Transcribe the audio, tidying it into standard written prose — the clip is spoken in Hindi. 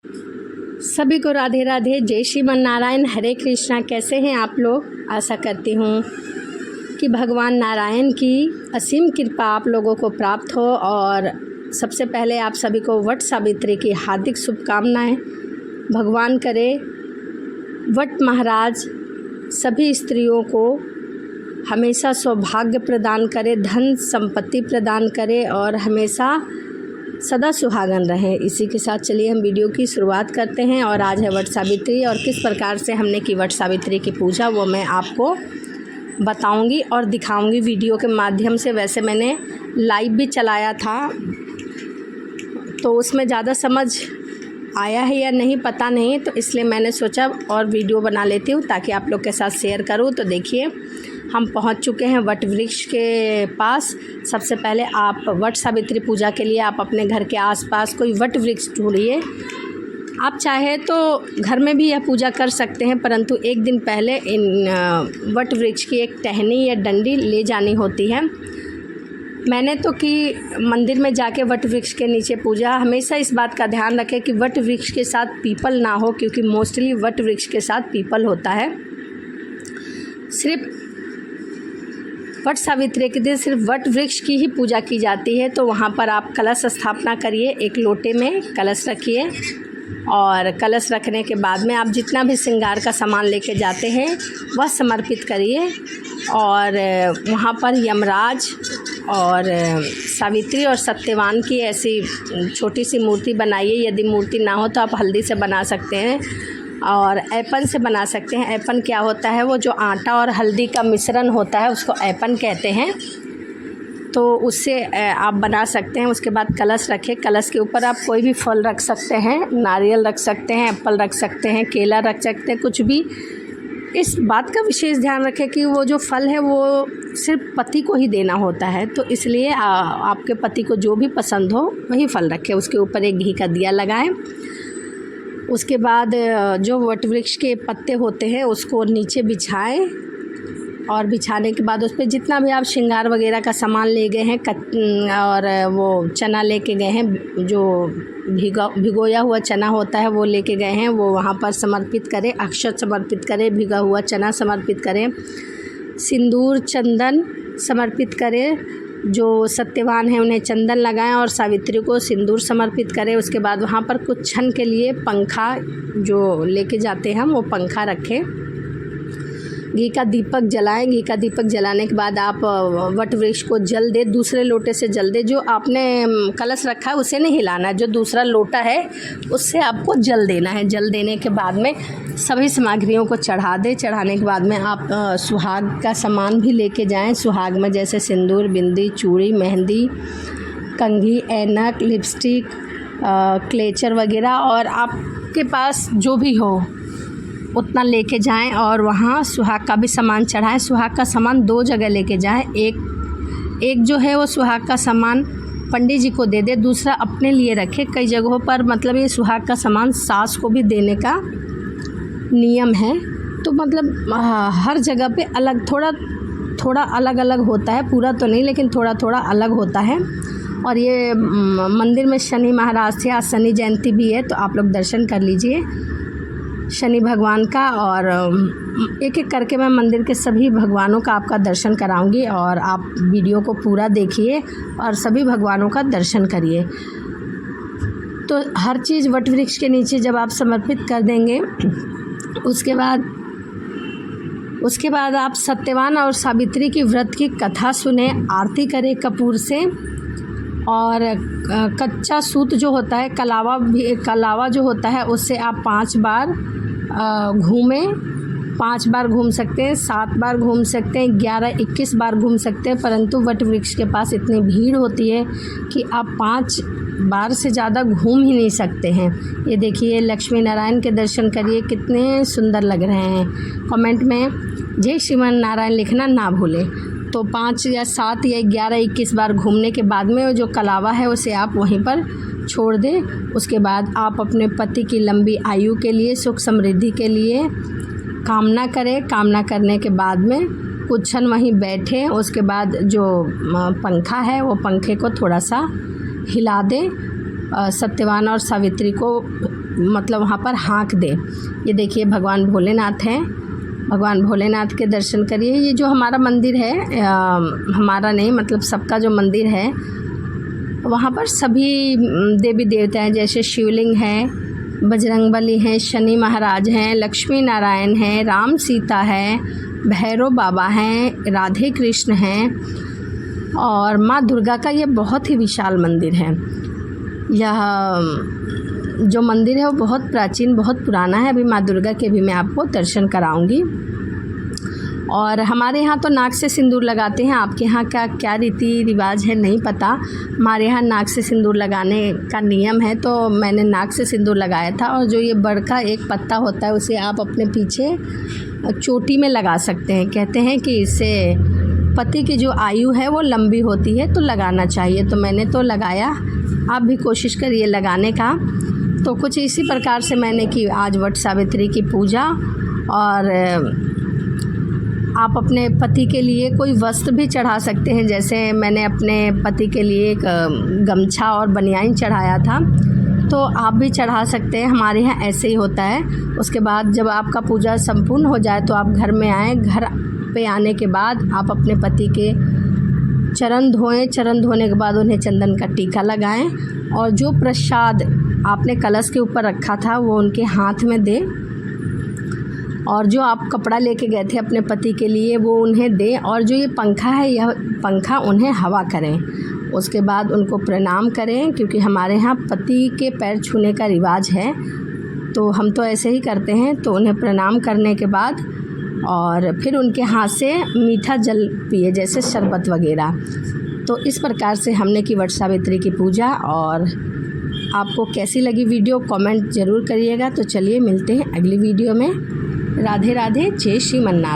सभी को राधे राधे, जय श्रीमन नारायण, हरे कृष्णा। कैसे हैं आप लोग? आशा करती हूँ कि भगवान नारायण की असीम कृपा आप लोगों को प्राप्त हो। और सबसे पहले आप सभी को वट सावित्री की हार्दिक शुभकामनाएं। भगवान करे वट महाराज सभी स्त्रियों को हमेशा सौभाग्य प्रदान करे, धन संपत्ति प्रदान करे और हमेशा सदा सुहागन रहे। इसी के साथ चलिए हम वीडियो की शुरुआत करते हैं। और आज है वट सावित्री और किस प्रकार से हमने की वट सावित्री की पूजा वो मैं आपको बताऊंगी और दिखाऊंगी वीडियो के माध्यम से। वैसे मैंने लाइव भी चलाया था तो उसमें ज़्यादा समझ आया है या नहीं पता नहीं, तो इसलिए मैंने सोचा और वीडियो बना लेती हूँ ताकि आप लोग के साथ शेयर करूँ। तो देखिए हम पहुंच चुके हैं वट वृक्ष के पास। सबसे पहले आप वट सावित्री पूजा के लिए आप अपने घर के आसपास कोई वट वृक्ष ढूंढिए। आप चाहे तो घर में भी यह पूजा कर सकते हैं, परंतु एक दिन पहले इन वट वृक्ष की एक टहनी या डंडी ले जानी होती है। मैंने तो कि मंदिर में जाके वट वृक्ष के नीचे पूजा। हमेशा इस बात का ध्यान रखें कि वट वृक्ष के साथ पीपल ना हो, क्योंकि मोस्टली वट वृक्ष के साथ पीपल होता है। सिर्फ वट सावित्री के दिन सिर्फ वट वृक्ष की ही पूजा की जाती है। तो वहाँ पर आप कलश स्थापना करिए, एक लोटे में कलश रखिए और कलश रखने के बाद में आप जितना भी श्रृंगार का सामान लेके जाते हैं वह समर्पित करिए। और वहाँ पर यमराज और सावित्री और सत्यवान की ऐसी छोटी सी मूर्ति बनाइए। यदि मूर्ति ना हो तो आप हल्दी से बना सकते हैं और ऐपन से बना सकते हैं। ऐपन क्या होता है? वो जो आटा और हल्दी का मिश्रण होता है उसको ऐपन कहते हैं। तो उससे आप बना सकते हैं। उसके बाद कलश रखें। कलश के ऊपर आप कोई भी फल रख सकते हैं, नारियल रख सकते हैं, एप्पल रख सकते हैं, केला रख सकते हैं, कुछ भी। इस बात का विशेष ध्यान रखें कि वो जो फल है वो सिर्फ पति को ही देना होता है, तो इसलिए आपके पति को जो भी पसंद हो वही फल रखें। उसके ऊपर एक घी का दिया लगाएं। उसके बाद जो वट वृक्ष के पत्ते होते हैं उसको नीचे बिछाएं और बिछाने के बाद उस पर जितना भी आप श्रृंगार वगैरह का सामान ले गए हैं और वो चना लेके गए हैं, जो भिगोया हुआ चना होता है वो लेके गए हैं, वो वहाँ पर समर्पित करें। अक्षत समर्पित करें, भिगा हुआ चना समर्पित करें, सिंदूर चंदन समर्पित करें। जो सत्यवान हैं उन्हें चंदन लगाएं और सावित्री को सिंदूर समर्पित करें। उसके बाद वहाँ पर कुछ क्षण के लिए पंखा जो लेके जाते हैं हम वो पंखा रखें। घी का दीपक जलाएं। घी का दीपक जलाने के बाद आप वट वृक्ष को जल दे, दूसरे लोटे से जल दे। जो आपने कलश रखा है उसे नहीं हिलाना है, जो दूसरा लोटा है उससे आपको जल देना है। जल देने के बाद में सभी सामग्रियों को चढ़ा दे। चढ़ाने के बाद में आप सुहाग का सामान भी लेके जाएं। सुहाग में जैसे सिंदूर, बिंदी, चूड़ी, मेहंदी, कंघी, ऐनक, लिपस्टिक, क्लेचर वगैरह और आपके पास जो भी हो उतना लेके जाएं। और वहाँ सुहाग का भी सामान चढ़ाएं। सुहाग का सामान 2 जगह लेके जाएं। एक जो है वो सुहाग का सामान पंडित जी को दे दे, दूसरा अपने लिए रखे। कई जगहों पर मतलब ये सुहाग का सामान सास को भी देने का नियम है। तो मतलब हर जगह पे अलग थोड़ा अलग अलग होता है, पूरा तो नहीं लेकिन थोड़ा थोड़ा अलग होता है। और ये मंदिर में शनि महाराज थे, आज शनि जयंती भी है, तो आप लोग दर्शन कर लीजिए शनि भगवान का। और एक एक करके मैं मंदिर के सभी भगवानों का आपका दर्शन कराऊंगी और आप वीडियो को पूरा देखिए और सभी भगवानों का दर्शन करिए। तो हर चीज़ वट वृक्ष के नीचे जब आप समर्पित कर देंगे उसके बाद आप सत्यवान और सावित्री की व्रत की कथा सुने, आरती करें कपूर से। और कच्चा सूत जो होता है, कलावा जो होता है उससे आप 5 बार घूमें। 5 बार घूम सकते हैं, 7 बार घूम सकते हैं, 11-21 बार घूम सकते हैं। परंतु वट वृक्ष के पास इतनी भीड़ होती है कि आप 5 बार से ज़्यादा घूम ही नहीं सकते हैं। ये देखिए लक्ष्मी नारायण के दर्शन करिए, कितने सुंदर लग रहे हैं। कमेंट में जय श्रीमन नारायण लिखना ना भूलें। तो 5 या 7 या 11-21 बार घूमने के बाद में जो कलावा है उसे आप वहीं पर छोड़ दें। उसके बाद आप अपने पति की लंबी आयु के लिए, सुख समृद्धि के लिए कामना करें। कामना करने के बाद में कुछ क्षण वहीं बैठें। उसके बाद जो पंखा है वो पंखे को थोड़ा सा हिला दें। सत्यवान और सावित्री को मतलब वहाँ पर हाँक दे। ये देखिए भगवान भोलेनाथ हैं, भगवान भोलेनाथ के दर्शन करिए। ये जो हमारा मंदिर है, हमारा नहीं मतलब सबका जो मंदिर है, वहाँ पर सभी देवी देवता हैं, जैसे शिवलिंग है, बजरंगबली हैं, शनि महाराज हैं, लक्ष्मी नारायण हैं, राम सीता है, भैरव बाबा हैं, राधे कृष्ण हैं और माँ दुर्गा का ये बहुत ही विशाल मंदिर है। यह जो मंदिर है वो बहुत प्राचीन, बहुत पुराना है। अभी माँ दुर्गा के भी मैं आपको दर्शन कराऊंगी। और हमारे यहाँ तो नाक से सिंदूर लगाते हैं, आपके यहाँ क्या रीति रिवाज है नहीं पता। हमारे यहाँ नाक से सिंदूर लगाने का नियम है, तो मैंने नाक से सिंदूर लगाया था। और जो ये बड़ का एक पत्ता होता है उसे आप अपने पीछे चोटी में लगा सकते हैं। कहते हैं कि इससे पति की जो आयु है वो लंबी होती है, तो लगाना चाहिए। तो मैंने तो लगाया, आप भी कोशिश करिए लगाने का। तो कुछ इसी प्रकार से मैंने की आज वट सावित्री की पूजा। और आप अपने पति के लिए कोई वस्त्र भी चढ़ा सकते हैं, जैसे मैंने अपने पति के लिए एक गमछा और बनियान चढ़ाया था, तो आप भी चढ़ा सकते हैं। हमारे यहाँ ऐसे ही होता है। उसके बाद जब आपका पूजा संपूर्ण हो जाए तो आप घर में आएँ। घर पे आने के बाद आप अपने पति के चरण धोएं। चरण धोने के बाद उन्हें चंदन का टीका लगाएं और जो प्रसाद आपने कलश के ऊपर रखा था वो उनके हाथ में दें। और जो आप कपड़ा लेके गए थे अपने पति के लिए वो उन्हें दें। और जो ये पंखा है, यह पंखा उन्हें हवा करें। उसके बाद उनको प्रणाम करें, क्योंकि हमारे यहाँ पति के पैर छूने का रिवाज है, तो हम तो ऐसे ही करते हैं। तो उन्हें प्रणाम करने के बाद और फिर उनके हाथ से मीठा जल पिए, जैसे शरबत वगैरह। तो इस प्रकार से हमने की वट सावित्री की पूजा। और आपको कैसी लगी वीडियो कमेंट ज़रूर करिएगा। तो चलिए मिलते हैं अगली वीडियो में। राधे राधे, जय श्री मन्नारायण।